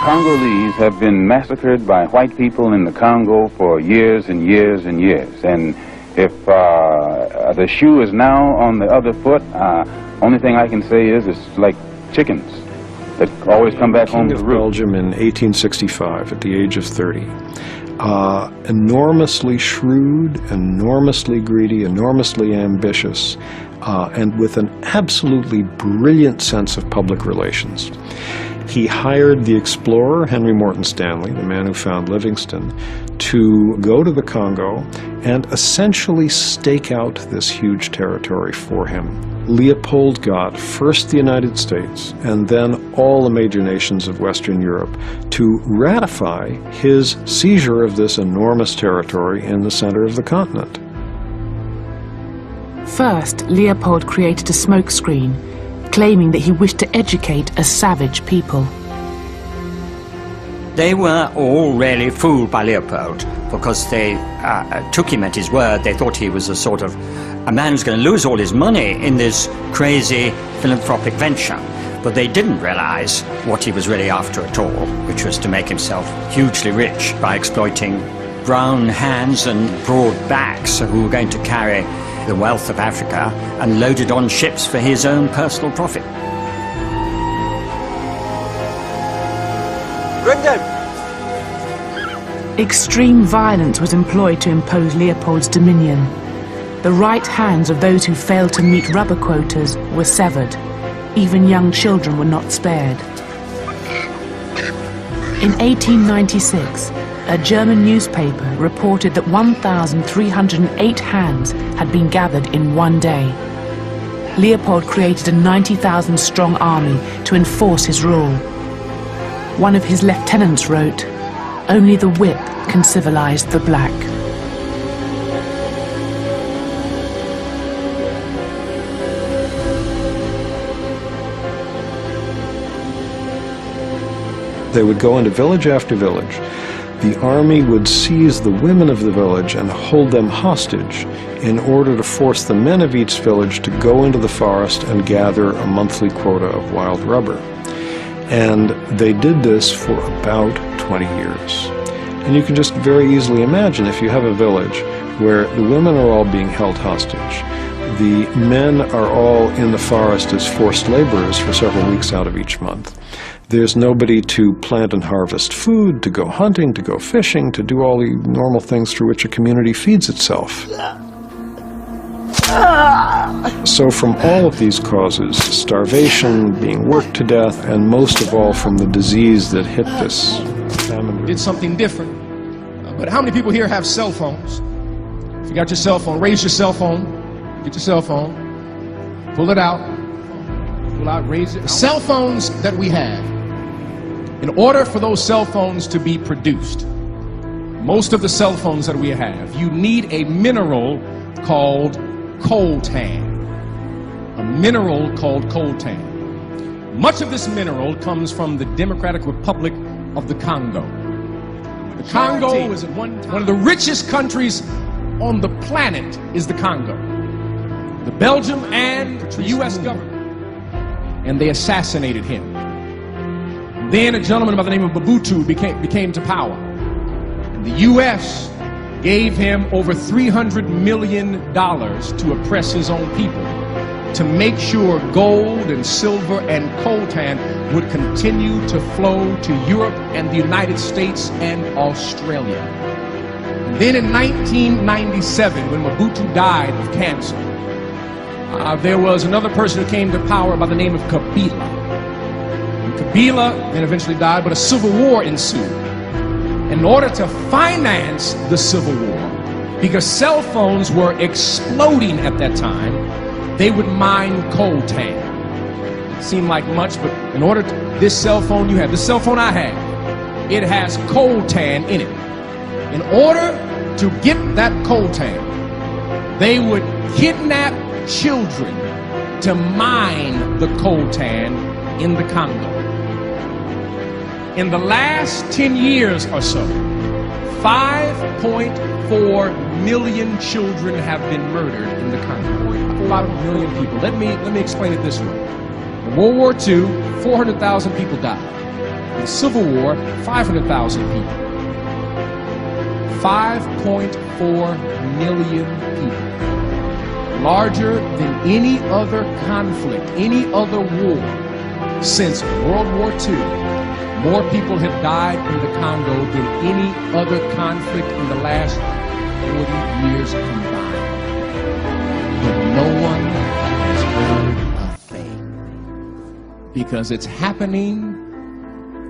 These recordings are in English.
Congolese have been massacred by white people in the Congo for years and years and years. And if the shoe is now on the other foot, only thing I can say is it's like chickens that always come back home to roost. Belgium in 1865 at the age of 30. Enormously shrewd, enormously greedy, enormously ambitious, and with an absolutely brilliant sense of public relations. He hired the explorer Henry Morton Stanley, the man who found Livingstone, to go to the Congo and essentially stake out this huge territory for him. Leopold got first the United States and then all the major nations of Western Europe to ratify his seizure of this enormous territory in the center of the continent. First, Leopold created a smokescreen, claiming that he wished to educate a savage people. They were all really fooled by Leopold because they took him at his word. They thought he was a sort of a man who's going to lose all his money in this crazy philanthropic venture. But they didn't realize what he was really after at all, which was to make himself hugely rich by exploiting brown hands and broad backs who were going to carry the wealth of Africa and load it on ships for his own personal profit. Extreme violence was employed to impose Leopold's dominion. The right hands of those who failed to meet rubber quotas were severed. Even young children were not spared. In 1896, a German newspaper reported that 1,308 hands had been gathered in one day. Leopold created a 90,000-strong army to enforce his rule. One of his lieutenants wrote, "Only the whip can civilize the black." They would go into village after village. The army would seize the women of the village and hold them hostage in order to force the men of each village to go into the forest and gather a monthly quota of wild rubber. And they did this for about 20 years. And you can just very easily imagine if you have a village where the women are all being held hostage, the men are all in the forest as forced laborers for several weeks out of each month. There's nobody to plant and harvest food, to go hunting, to go fishing, to do all the normal things through which a community feeds itself. So from all of these causes, starvation, being worked to death, and most of all from the disease that hit this famine. Did something different. But how many people here have cell phones? If you got your cell phone, raise your cell phone. Get your cell phone. Pull it out. Pull out, raise it. The cell phones that we have, in order for those cell phones to be produced, most of the cell phones that we have, you need a mineral called coltan. A mineral called coltan. Much of this mineral comes from the Democratic Republic of the Congo. The Congo was at one of the richest countries on the planet is the Congo. The Belgium and the U.S. government. And they assassinated him. Then a gentleman by the name of Mobutu became to power. And the U.S. gave him over $300 million to oppress his own people, to make sure gold and silver and coltan would continue to flow to Europe and the United States and Australia. And then in 1997, when Mobutu died of cancer, there was another person who came to power by the name of Kabila. And Kabila then eventually died, but a civil war ensued. In order to finance the civil war, because cell phones were exploding at that time, they would mine coltan. It seemed like much, but in order to, this cell phone you have, this cell phone I have, it has coltan in it. In order to get that coltan, they would kidnap children to mine the coltan in the Congo. In the last 10 years or so, 5.4 million children have been murdered in the Congo. 5 million people. Let me explain it this way. In World War II, 400,000 people died. African Civil War, 500,000 people. 5.4 million people. Larger than any other conflict, any other war since World War II. More people have died in the Congo than any other conflict in the last 40 years combined. But no one has heard a thing. Because it's happening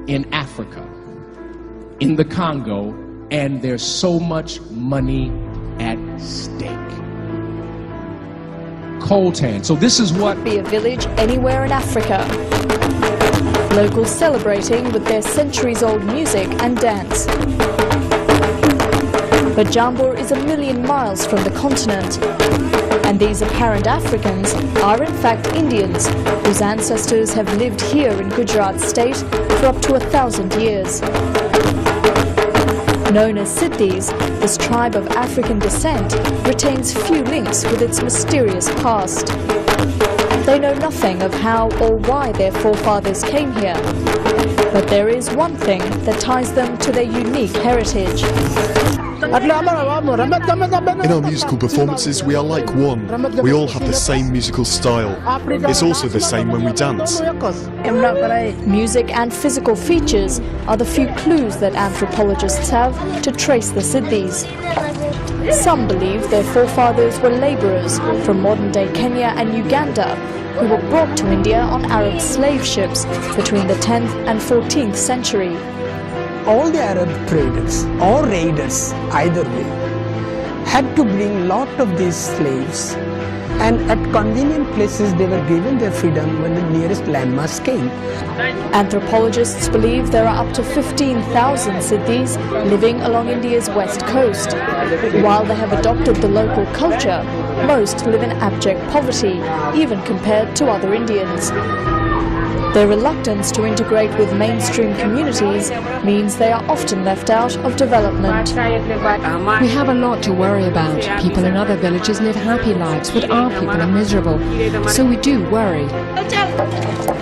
in Africa, in the Congo, and there's so much money at stake. Coltan. So this is what... Be a village anywhere in Africa. Locals celebrating with their centuries-old music and dance. But Jambur is 1,000,000 miles from the continent. And these apparent Africans are in fact Indians, whose ancestors have lived here in Gujarat state for up to 1,000 years. Known as Siddis, this tribe of African descent retains few links with its mysterious past. They know nothing of how or why their forefathers came here. But there is one thing that ties them to their unique heritage. In our musical performances, we are like one. We all have the same musical style. It's also the same when we dance. Music and physical features are the few clues that anthropologists have to trace the Siddis. Some believe their forefathers were laborers from modern-day Kenya and Uganda who were brought to India on Arab slave ships between the 10th and 14th century. All the Arab traders or raiders, either way, had to bring lot of these slaves, and at convenient places they were given their freedom when the nearest landmass came. Anthropologists believe there are up to 15,000 Siddis living along India's west coast. While they have adopted the local culture, most live in abject poverty, even compared to other Indians. Their reluctance to integrate with mainstream communities means they are often left out of development. We have a lot to worry about. People in other villages live happy lives, but our people are miserable. So we do worry.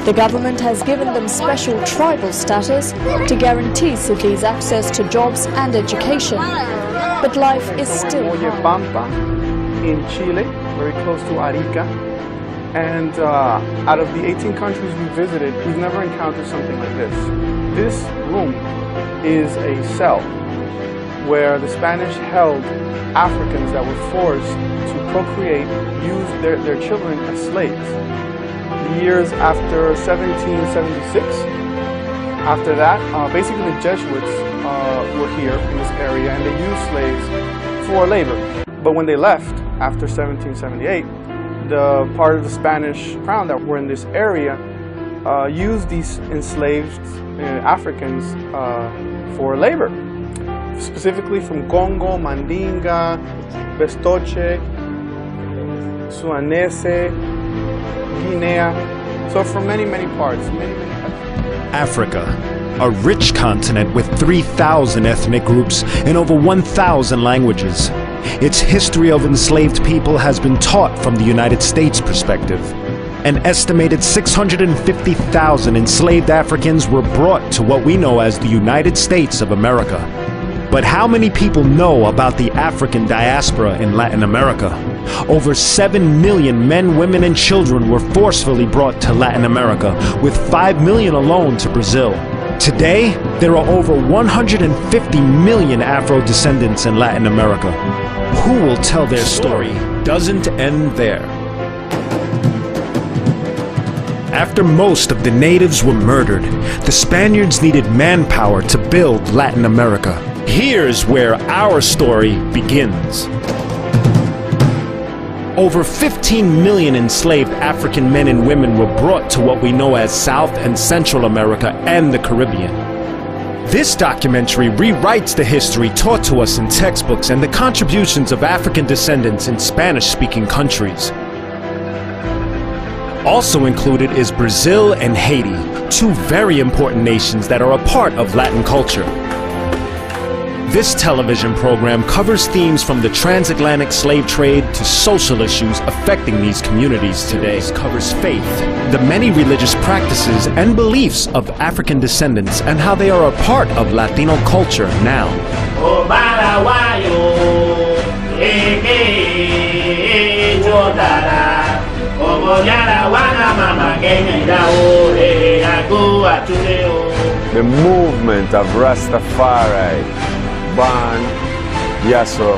The government has given them special tribal status to guarantee Siddis access to jobs and education. But life is still hard. In Chile, very close to Arica. And out of the 18 countries we visited, we've never encountered something like this. This room is a cell where the Spanish held Africans that were forced to procreate, use their children as slaves. The years after 1776, after that, basically the Jesuits were here in this area and they used slaves for labor. But when they left after 1778, the part of the Spanish crown that were in this area used these enslaved Africans for labor, specifically from Congo, Mandinga, Bestoche, Suanese, Guinea, so from many parts. Africa, a rich continent with 3,000 ethnic groups and over 1,000 languages. Its history of enslaved people has been taught from the United States perspective. An estimated 650,000 enslaved Africans were brought to what we know as the United States of America. But how many people know about the African diaspora in Latin America? Over 7 million men, women, and children were forcefully brought to Latin America, with 5 million alone to Brazil. Today, there are over 150 million Afro-descendants in Latin America. Who will tell their story doesn't end there. After most of the natives were murdered, the Spaniards needed manpower to build Latin America. Here's where our story begins. Over 15 million enslaved African men and women were brought to what we know as South and Central America and the Caribbean. This documentary rewrites the history taught to us in textbooks and the contributions of African descendants in Spanish-speaking countries. Also included is Brazil and Haiti, two very important nations that are a part of Latin culture. This television program covers themes from the transatlantic slave trade to social issues affecting these communities today. It covers faith, the many religious practices and beliefs of African descendants, and how they are a part of Latino culture now. The movement of Rastafari, Ban, Yasso,